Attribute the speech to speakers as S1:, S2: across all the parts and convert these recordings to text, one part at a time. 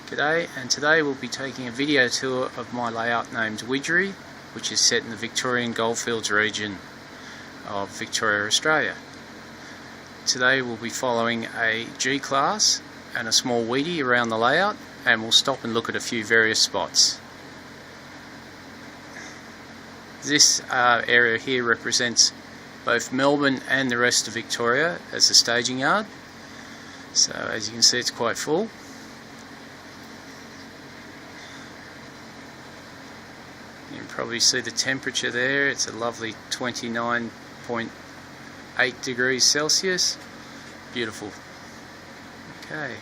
S1: G'day, and today we'll be taking a video tour of my layout named Widergee, which is set in the Victorian Goldfields region of Victoria, Australia. Today we'll be following a G-class and a small weedy around the layout, and we'll stop and look at a few various spots. This area here represents both Melbourne and the rest of Victoria as a staging yard. So as you can see, it's quite full. You can probably see the temperature there. It's a lovely 29.8 degrees Celsius. Beautiful. Okay.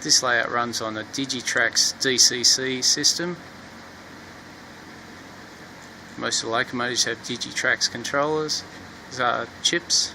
S1: This layout runs on a Digitrax DCC system. Most of the locomotives have Digitrax controllers, chips.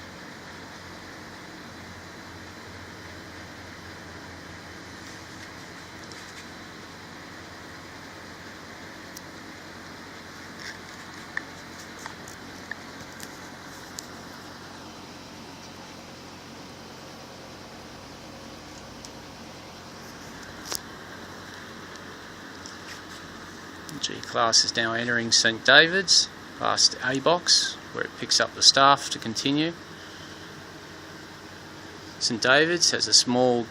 S1: G-class is now entering St David's, past A box, where it picks up the staff to continue. St David's has a small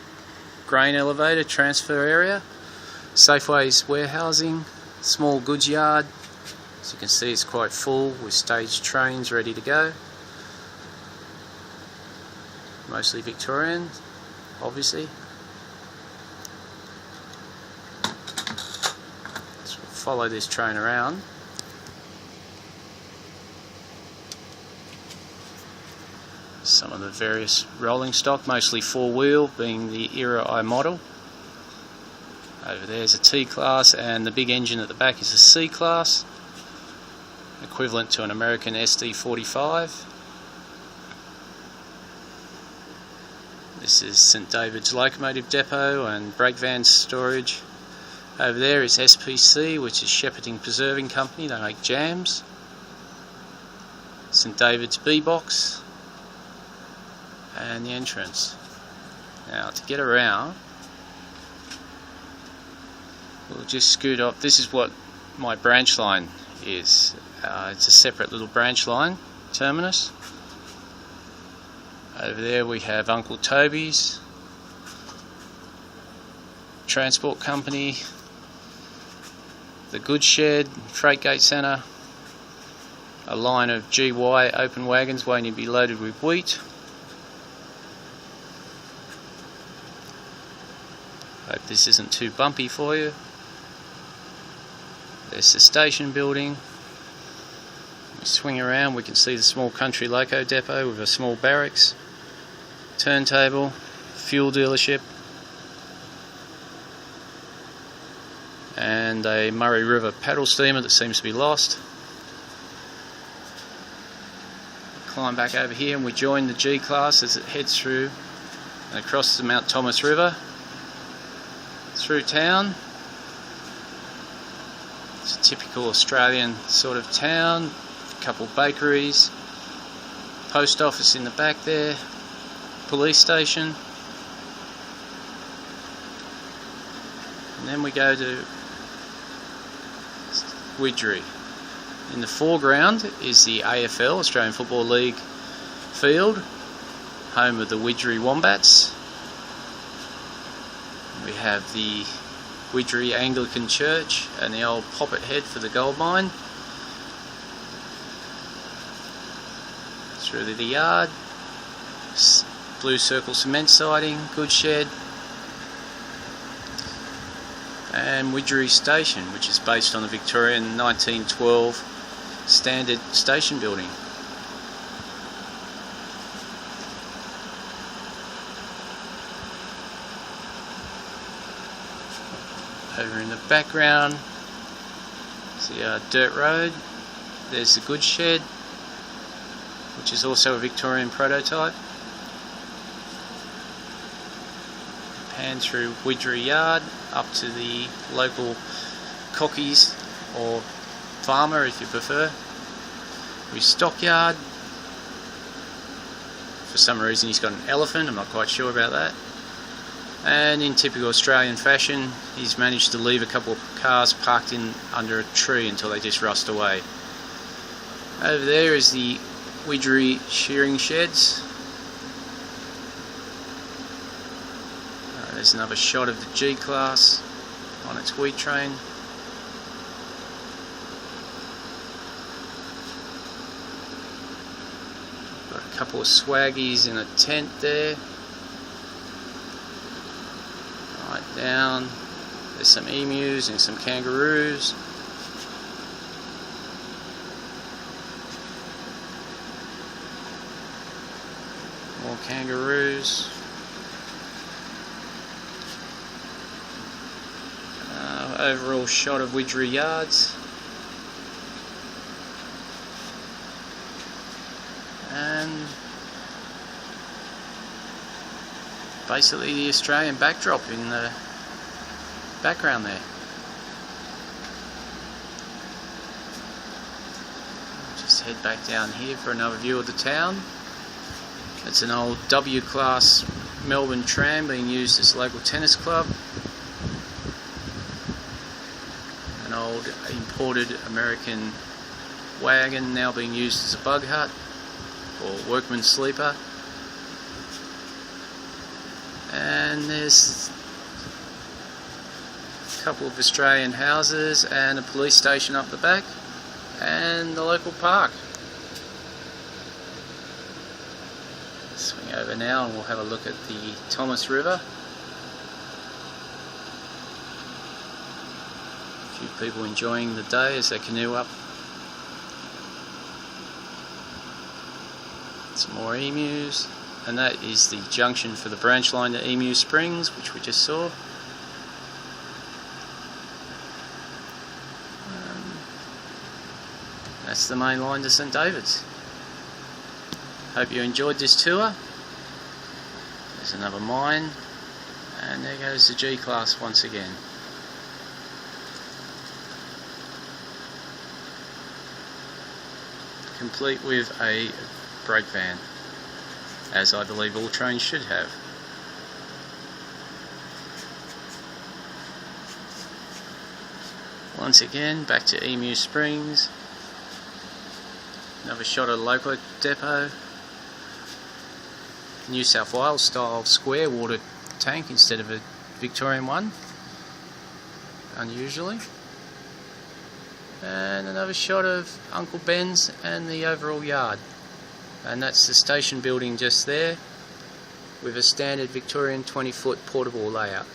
S1: grain elevator transfer area, Safeway's warehousing, small goods yard. As you can see, it's quite full with staged trains ready to go. Mostly Victorian, obviously. Follow this train around. Some of the various rolling stock, mostly four-wheel, being the Era I model. Over there's a T-class, and the big engine at the back is a C-class, equivalent to an American SD45. This is St David's locomotive depot and brake van storage. Over there is SPC, which is Shepherding Preserving Company. They make jams. St David's B box, and the entrance. Now to get around, we'll just scoot up. This is what my branch line is. It's a separate little branch line terminus. Over there we have Uncle Toby's Transport Company, the goods shed, freight gate centre, a line of GY open wagons waiting to be loaded with wheat. Hope this isn't too bumpy for you. There's the station building. We swing around, we can see the small country loco depot with a small barracks, turntable, fuel dealership, and a Murray River paddle steamer that seems to be lost. Climb back over here and we join the G-class as it heads through and across the Mount Thomas River through town. It's a typical Australian sort of town, a couple of bakeries, post office in the back there, police station, and then we go to Widergee. In the foreground is the AFL, Australian Football League field, home of the Widergee Wombats. We have the Widergee Anglican Church and the old poppet head for the gold mine. Through the yard, blue circle cement siding, goods shed, and Widergee Station, which is based on the Victorian 1912 standard station building. Over in the background, see a dirt road. There's the goods shed, which is also a Victorian prototype. Pan through Widergee Yard up to the local cockies or farmer if you prefer. We stockyard, For some reason he's got an elephant, I'm not quite sure about that. And in typical Australian fashion, he's managed to leave a couple of cars parked in under a tree until they just rust away. Over there is the widergee shearing sheds. There's another shot of the G-Class on its wheat train. Got a couple of swaggies in a tent there. Right down, there's some emus and some kangaroos. More kangaroos. Overall shot of widergee yards. And basically the Australian backdrop in the background there. Just head back down here for another view of the town. It's an old W-class Melbourne tram being used as a local tennis club. An old imported American wagon now being used as a bug hut or workman's sleeper. And there's a couple of Australian houses and a police station up the back and the local park. Swing over now and we'll have a look at the Thomas River. A few people enjoying the day as they canoe up. Some more emus, and that is the junction for the branch line to Emu Springs, which we just saw. That's the main line to St David's. Hope you enjoyed this tour. There's another mine, and there goes the G-Class once again. Complete with a brake van, as I believe all trains should have. Once again, back to Emu Springs. Another shot of the local depot. New South Wales style square water tank instead of a Victorian one, unusually. And another shot of Uncle Ben's and the overall yard. And that's the station building just there with a standard Victorian 20-foot portable layout.